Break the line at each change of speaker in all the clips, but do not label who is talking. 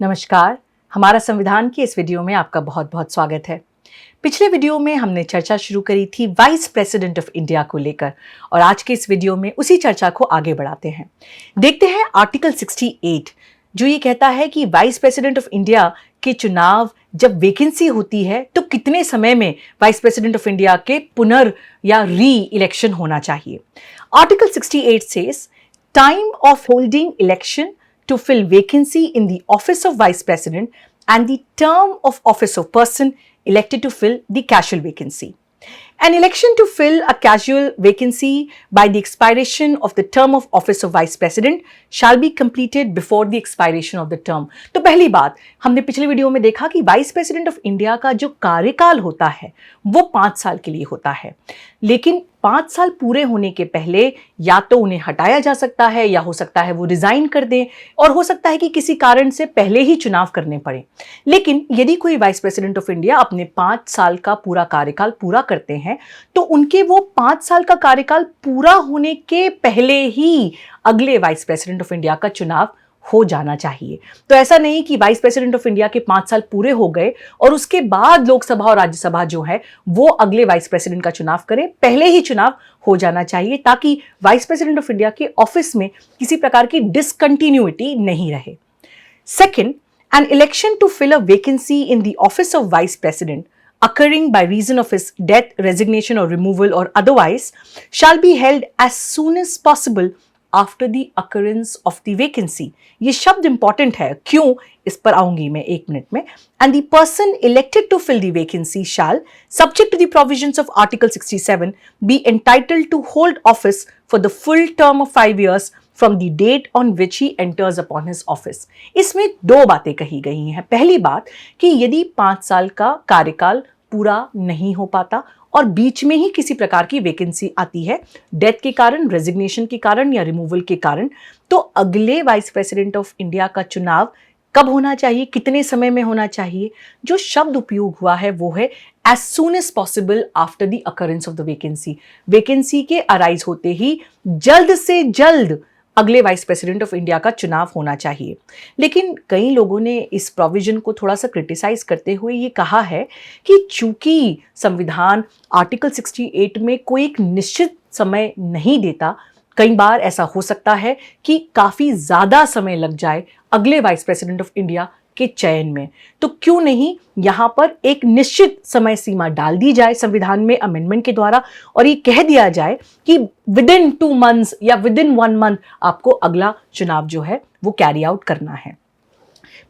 नमस्कार, हमारा संविधान की इस वीडियो में आपका बहुत बहुत स्वागत है। पिछले वीडियो में हमने चर्चा शुरू करी थी वाइस प्रेसिडेंट ऑफ इंडिया को लेकर और आज के इस वीडियो में उसी चर्चा को आगे बढ़ाते हैं। देखते हैं आर्टिकल 68 जो ये कहता है कि वाइस प्रेसिडेंट ऑफ इंडिया के चुनाव जब वैकेंसी होती है तो कितने समय में वाइस प्रेसिडेंट ऑफ इंडिया के पुनर् या री इलेक्शन होना चाहिए। Article 68 says time of holding election to fill vacancy in the office of vice president and the term of office of person elected to fill the casual vacancy. An election to fill a casual vacancy by the expiration of the term of office of vice president shall be completed before the expiration of the term. तो पहली बात हमने पिछले video में देखा कि vice president of India का जो कार्यकाल होता है वो 5 साल के लिए होता है, लेकिन 5 साल पूरे होने के पहले या तो उन्हें हटाया जा सकता है या हो सकता है वो रिजाइन कर दें और हो सकता है कि किसी कारण से पहले ही चुनाव करने पड़े। लेकिन यदि कोई वाइस प्रेसिडेंट ऑफ इंडिया अपने 5 साल का पूरा कार्यकाल पूरा करते हैं तो उनके वो 5 साल का कार्यकाल पूरा होने के पहले ही अगले वाइस प्रेसिडेंट ऑफ इंडिया का चुनाव हो जाना चाहिए। तो ऐसा नहीं कि वाइस प्रेसिडेंट ऑफ इंडिया के 5 साल पूरे हो गए और उसके बाद लोकसभा और राज्यसभा जो है वो अगले वाइस प्रेसिडेंट का चुनाव करे, पहले ही चुनाव हो जाना चाहिए ताकि वाइस प्रेसिडेंट ऑफ इंडिया के ऑफिस में किसी प्रकार की डिसकंटिन्यूटी नहीं रहे। Second, an election to fill a vacancy in the office of vice president occurring by reason of his death, resignation or removal or otherwise shall be held as soon as possible after the occurrence of the vacancy. ये शब्द important है, क्यों इस पर आऊंगी मैं 1 minute में। And the person elected to fill the vacancy shall, subject to the provisions of Article 67, be entitled to hold office for the full term of 5 years from the date on which he enters upon his office. इसमें 2 बातें कही गई हैं। पहली बात कि यदि 5 साल का कार्यकाल पूरा नहीं हो पाता और बीच में ही किसी प्रकार की वैकेंसी आती है, डेथ के कारण, रेजिग्नेशन के कारण या रिमूवल के कारण, तो अगले वाइस प्रेसिडेंट ऑफ इंडिया का चुनाव कब होना चाहिए, कितने समय में होना चाहिए। जो शब्द उपयोग हुआ है वो है as soon as possible after the occurrence of the vacancy. Vacancy के अराइज होते ही जल्द से जल्द अगले वाइस प्रेसिडेंट ऑफ इंडिया का चुनाव होना चाहिए। लेकिन कई लोगों ने इस प्रोविजन को थोड़ा सा क्रिटिसाइज करते हुए ये कहा है कि चूंकि संविधान आर्टिकल 68 में कोई एक निश्चित समय नहीं देता, कई बार ऐसा हो सकता है कि काफी ज्यादा समय लग जाए अगले वाइस प्रेसिडेंट ऑफ इंडिया के चयन में, तो क्यों नहीं यहां पर एक निश्चित समय सीमा डाल दी जाए संविधान में अमेंडमेंट के द्वारा और ये कह दिया जाए कि विद इन 2 months या विद इन 1 month आपको अगला चुनाव जो है वो कैरी आउट करना है।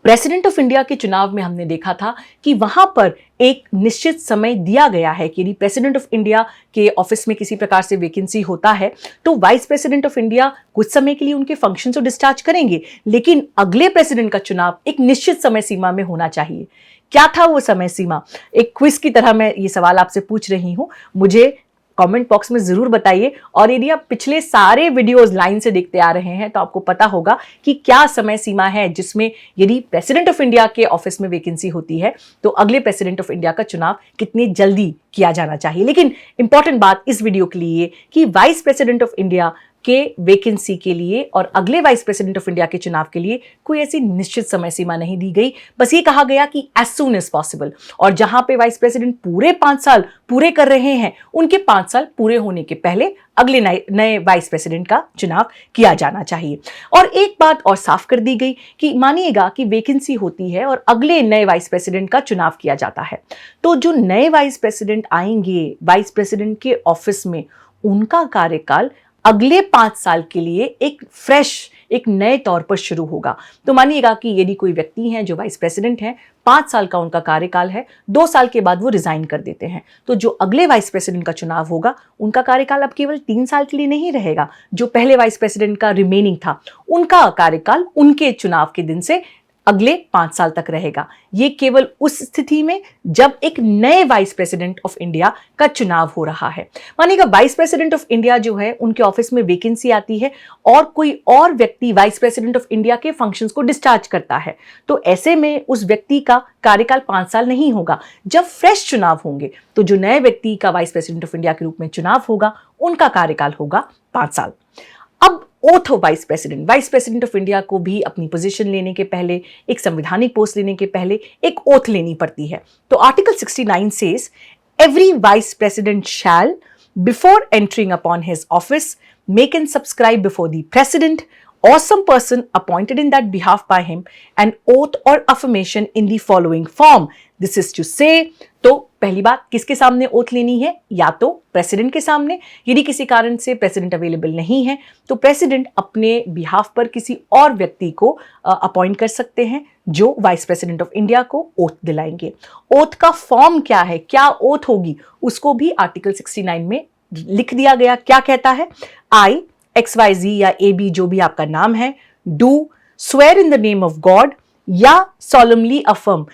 प्रेसिडेंट ऑफ इंडिया के चुनाव में हमने देखा था कि वहां पर एक निश्चित समय दिया गया है कि यदि प्रेसिडेंट ऑफ इंडिया के ऑफिस में किसी प्रकार से वैकेंसी होता है तो वाइस प्रेसिडेंट ऑफ इंडिया कुछ समय के लिए उनके फंक्शन को डिस्चार्ज करेंगे, लेकिन अगले प्रेसिडेंट का चुनाव एक निश्चित समय सीमा में होना चाहिए। क्या था वो समय सीमा? एक क्विज की तरह मैं ये सवाल आपसे पूछ रही हूं, मुझे कमेंट बॉक्स में जरूर बताइए। और यदि आप पिछले सारे वीडियोस लाइन से देखते आ रहे हैं तो आपको पता होगा कि क्या समय सीमा है जिसमें यदि प्रेसिडेंट ऑफ इंडिया के ऑफिस में वैकेंसी होती है तो अगले प्रेसिडेंट ऑफ इंडिया का चुनाव कितनी जल्दी किया जाना चाहिए। लेकिन इंपॉर्टेंट बात इस वीडियो के लिए कि वाइस प्रेसिडेंट ऑफ इंडिया के वैकेंसी के लिए और अगले वाइस प्रेसिडेंट ऑफ इंडिया के चुनाव के लिए कोई ऐसी निश्चित समय सीमा नहीं दी गई, बस ये कहा गया कि एज सून एज पॉसिबल। और जहां पे वाइस प्रेसिडेंट पूरे 5 साल पूरे कर रहे हैं उनके 5 साल पूरे होने के पहले अगले नए वाइस प्रेसिडेंट का चुनाव किया जाना चाहिए। और एक बात और साफ कर दी गई कि मानिएगा कि वैकेंसी होती है और अगले नए वाइस प्रेसिडेंट का चुनाव किया जाता है, तो जो नए वाइस प्रेसिडेंट आएंगे वाइस प्रेसिडेंट के ऑफिस में, उनका कार्यकाल अगले 5 साल के लिए एक फ्रेश, एक नए तौर पर शुरू होगा। तो मानिएगा कि यदि कोई व्यक्ति हैं जो वाइस प्रेसिडेंट हैं, 5 साल का उनका कार्यकाल है, 2 साल के बाद वो रिजाइन कर देते हैं, तो जो अगले वाइस प्रेसिडेंट का चुनाव होगा उनका कार्यकाल अब केवल 3 साल के लिए नहीं रहेगा। जो पहले वाइस प्रेसिडेंट का रिमेनिंग था उनका कार्यकाल उनके चुनाव के दिन से अगले 5 साल तक रहेगा। ये केवल उस स्थिति में जब एक नए वाइस प्रेसिडेंट ऑफ इंडिया का चुनाव हो रहा है। मानिएगा वाइस प्रेसिडेंट ऑफ इंडिया जो है उनके ऑफिस में वैकेंसी आती है और कोई और व्यक्ति वाइस प्रेसिडेंट ऑफ इंडिया के फंक्शंस को डिस्चार्ज करता है, तो ऐसे में उस व्यक्ति का कार्यकाल 5 साल नहीं होगा। जब फ्रेश चुनाव होंगे तो जो नए व्यक्ति का वाइस प्रेसिडेंट ऑफ इंडिया के रूप में चुनाव होगा उनका कार्यकाल होगा 5 साल। अब oath of vice president of India को भी अपनी पोजीशन लेने के पहले, एक संवैधानिक पोस्ट लेने के पहले एक ओथ लेनी पड़ती है। तो article 69 says every vice president shell before entering upon his office make and subscribe before the president or some person appointed in that behalf by him an oath or affirmation in the following form. This is to say, तो पहली बात किसके सामने oath लेनी है? या तो president के सामने, यदि किसी कारण से प्रेसिडेंट अवेलेबल नहीं है तो प्रेसिडेंट अपने बिहाफ पर किसी और व्यक्ति को अपॉइंट कर सकते हैं जो वाइस प्रेसिडेंट ऑफ इंडिया को ओथ दिलाएंगे। ओथ का फॉर्म क्या है, क्या ओथ होगी, उसको भी आर्टिकल 69 में लिख दिया गया। क्या कहता है? I XYZ या AB जो भी आपका नाम है, do swear in the name of God या solemnly affirm।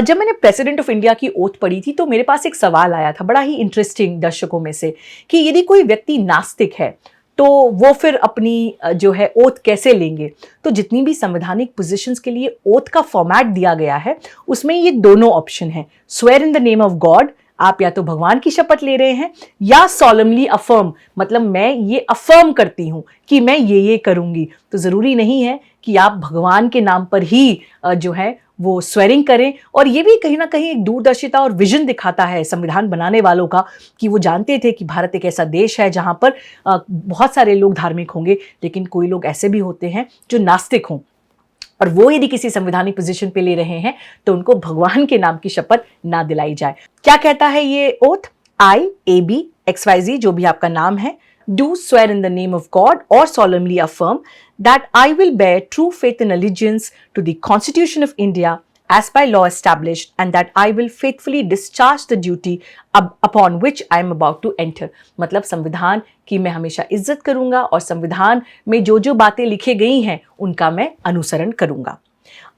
जब मैंने प्रेसिडेंट ऑफ इंडिया की ओथ पढ़ी थी तो मेरे पास एक सवाल आया था, बड़ा ही इंटरेस्टिंग दर्शकों में से, कि यदि कोई व्यक्ति नास्तिक है तो वो फिर अपनी जो है ओथ कैसे लेंगे? तो जितनी भी संवैधानिक पोजीशंस के लिए ओथ का फॉर्मेट दिया गया है उसमें ये दोनों ऑप्शन है, swear in the name of God, आप या तो भगवान की शपथ ले रहे हैं, या solemnly affirm, मतलब मैं ये अफर्म करती हूं कि मैं ये करूंगी। तो जरूरी नहीं है कि आप भगवान के नाम पर ही जो है वो स्वेरिंग करें। और ये भी कहीं ना कहीं एक दूरदर्शिता और विजन दिखाता है संविधान बनाने वालों का, कि वो जानते थे कि भारत एक ऐसा देश है जहां पर बहुत सारे लोग धार्मिक होंगे, लेकिन कोई लोग ऐसे भी होते हैं जो नास्तिक हों, और वो यदि किसी संवैधानिक पोजीशन पे ले रहे हैं तो उनको भगवान के नाम की शपथ ना दिलाई जाए। क्या कहता है ये ओथ? I AB XYZ जो भी आपका नाम है, do swear in the name of God or solemnly affirm that I will bear true faith and allegiance to the Constitution of India as by law established and that I will faithfully discharge the duty upon which I am about to enter। मतलब संविधान की मैं हमेशा इज्जत करूंगा और संविधान में जो जो बातें लिखी गई हैं उनका मैं अनुसरण करूंगा।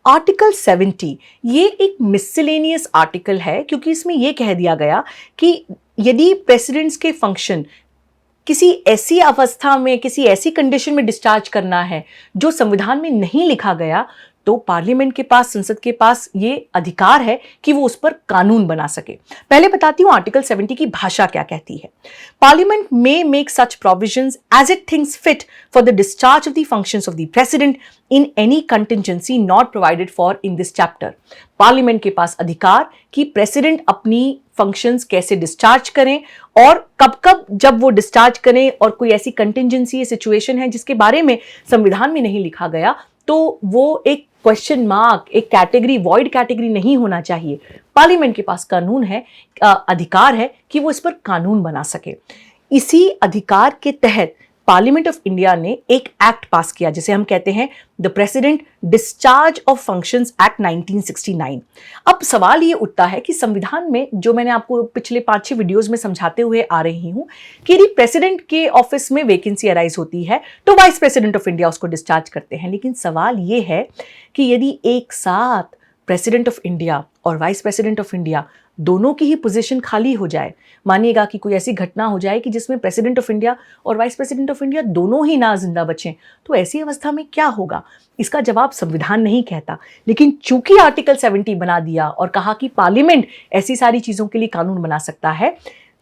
आर्टिकल 70 ये एक मिसलेनियस आर्टिकल है, क्योंकि इसमें यह कह दिया गया कि यदि प्रेसिडेंट्स के फंक्शन किसी ऐसी अवस्था में, किसी ऐसी कंडीशन में डिस्चार्ज करना है जो संविधान में नहीं लिखा गया, तो पार्लियामेंट के पास, संसद के पास ये अधिकार है कि वो उस पर कानून बना सके। पहले बताती हूं आर्टिकल 70 की भाषा क्या कहती है। Parliament may make such provisions as it thinks fit for the discharge of the functions of the president in any contingency not provided for in this chapter. Parliament के पास अधिकार कि प्रेसिडेंट अपनी फंक्शंस कैसे डिस्चार्ज करें और कब कब जब वो डिस्चार्ज करें, और कोई ऐसी कंटिजेंसी सिचुएशन है जिसके बारे में संविधान में नहीं लिखा गया तो वो एक क्वेश्चन मार्क, एक कैटेगरी, वॉइड कैटेगरी नहीं होना चाहिए। पार्लियामेंट के पास कानून है, अधिकार है कि वो इस पर कानून बना सके। इसी अधिकार के तहत पार्लियामेंट ऑफ इंडिया ने एक एक्ट पास किया जिसे हम कहते हैं the president discharge of functions act 1969। अब सवाल ये उठता है कि संविधान में, जो मैंने आपको पिछले 5-6 वीडियोस में समझाते हुए आ रही हूं, कि यदि प्रेसिडेंट के ऑफिस में वैकेंसी अराइज होती है तो वाइस प्रेसिडेंट ऑफ इंडिया उसको डिस्चार्ज करते हैं। लेकिन सवाल ये है कि यदि एक साथ प्रेसिडेंट ऑफ इंडिया और वाइस प्रेसिडेंट ऑफ इंडिया दोनों की ही पोजीशन खाली हो जाए, मानिएगा कि कोई ऐसी घटना हो जाए कि जिसमें प्रेसिडेंट ऑफ इंडिया और वाइस प्रेसिडेंट ऑफ इंडिया दोनों ही ना जिंदा बचें, तो ऐसी अवस्था में क्या होगा? इसका जवाब संविधान नहीं कहता, लेकिन चूंकि आर्टिकल 70 बना दिया और कहा कि पार्लियामेंट ऐसी सारी चीजों के लिए कानून बना सकता है,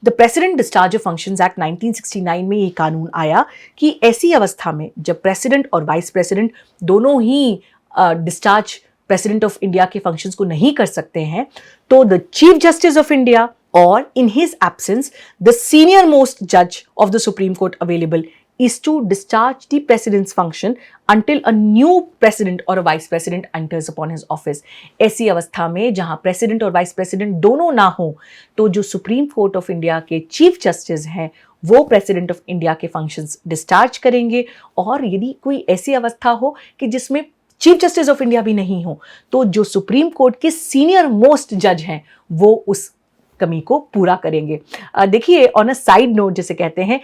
the president discharge of functions act 1969 में ये कानून आया कि ऐसी अवस्था में जब प्रेसिडेंट और वाइस प्रेसिडेंट दोनों ही डिस्चार्ज प्रेसिडेंट ऑफ इंडिया के फंक्शंस को नहीं कर सकते हैं, तो the chief justice of India और in his absence the senior most जज of the Supreme Court available is to discharge the president's function until a new president or a vice president enters upon his office। ऐसी अवस्था में जहां president और vice president दोनों ना हो, तो जो सुप्रीम कोर्ट ऑफ इंडिया के चीफ जस्टिस हैं वो प्रेसिडेंट ऑफ इंडिया के फंक्शंस डिस्चार्ज करेंगे। और यदि कोई ऐसी अवस्था हो कि जिसमें चीफ जस्टिस ऑफ इंडिया भी नहीं हो, तो जो सुप्रीम कोर्ट के सीनियर मोस्ट जज हैं वो उस कमी को पूरा करेंगे। देखिए, ऑन अ साइड नोट जिसे कहते हैं,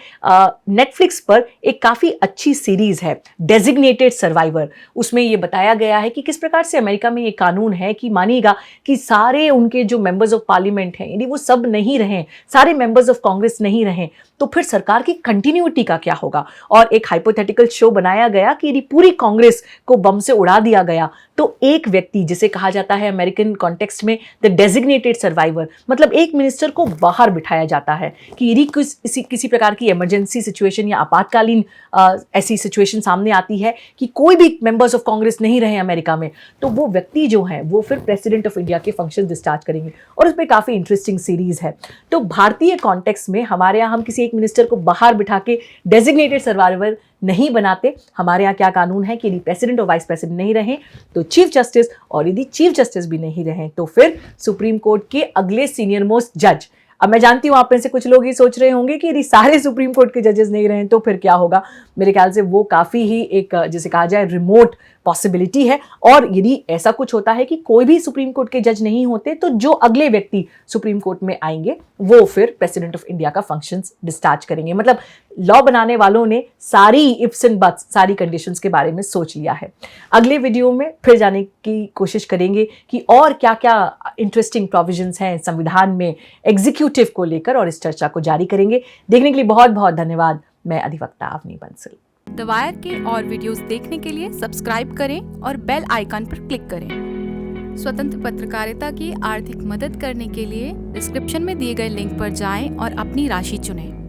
नेटफ्लिक्स पर एक काफ़ी अच्छी सीरीज है डेजिग्नेटेड सर्वाइवर। उसमें ये बताया गया है कि किस प्रकार से अमेरिका में ये कानून है कि मानिएगा कि सारे उनके जो मेंबर्स ऑफ पार्लियामेंट हैं, यदि वो सब नहीं रहें, सारे मेंबर्स ऑफ कांग्रेस नहीं रहें, तो फिर सरकार की कंटिन्यूटी का क्या होगा। और एक हाइपोथेटिकल शो बनाया गया कि यदि पूरी कांग्रेस को बम से उड़ा दिया गया तो एक व्यक्ति, जिसे कहा जाता है अमेरिकन कॉन्टेक्स्ट में द डेजिग्नेटेड सर्वाइवर, मतलब एक मिनिस्टर को बाहर बिठाया जाता है कि यदि किसी प्रकार की इमरजेंसी सिचुएशन या आपातकालीन ऐसी सिचुएशन सामने आती है कि कोई भी मेंबर्स ऑफ कांग्रेस नहीं रहे अमेरिका में, तो वो व्यक्ति जो है वो फिर प्रेसिडेंट ऑफ इंडिया के फंक्शन डिस्चार्ज करेंगे। और उसमें काफ़ी इंटरेस्टिंग सीरीज है। तो भारतीय कॉन्टेक्स्ट में हमारे यहाँ हम किसी एक मिनिस्टर को बाहर बिठा के डेजिग्नेटेड सर्वाइवर नहीं बनाते। हमारे यहाँ क्या कानून है कि यदि प्रेसिडेंट और वाइस प्रेसिडेंट नहीं रहे तो चीफ जस्टिस, और यदि चीफ जस्टिस भी नहीं रहे तो फिर सुप्रीम कोर्ट के अगले सीनियर मोस्ट जज। अब मैं जानती हूँ आप में से कुछ लोग ये सोच रहे होंगे कि यदि सारे सुप्रीम कोर्ट के जजेस नहीं रहे तो फिर क्या होगा। मेरे ख्याल से वो काफ़ी ही एक जिसे कहा जाए रिमोट पॉसिबिलिटी है। और यदि ऐसा कुछ होता है कि कोई भी सुप्रीम कोर्ट के जज नहीं होते तो जो अगले व्यक्ति सुप्रीम कोर्ट में आएंगे वो फिर प्रेसिडेंट ऑफ इंडिया का फंक्शंस डिस्चार्ज करेंगे। मतलब लॉ बनाने वालों ने सारी इफ्स एंड बट्स, सारी कंडीशंस के बारे में सोच लिया है। अगले वीडियो में फिर जाने की कोशिश करेंगे कि और क्या क्या इंटरेस्टिंग प्रोविजंस हैं संविधान में एग्जीक्यूटिव को लेकर, और इस चर्चा को जारी करेंगे। देखने के लिए बहुत बहुत धन्यवाद। मैं अधिवक्ता अवनी बंसल।
द वायर के और वीडियोस देखने के लिए सब्सक्राइब करें और बेल आइकन पर क्लिक करें। स्वतंत्र पत्रकारिता की आर्थिक मदद करने के लिए डिस्क्रिप्शन में दिए गए लिंक पर जाएं और अपनी राशि चुनें।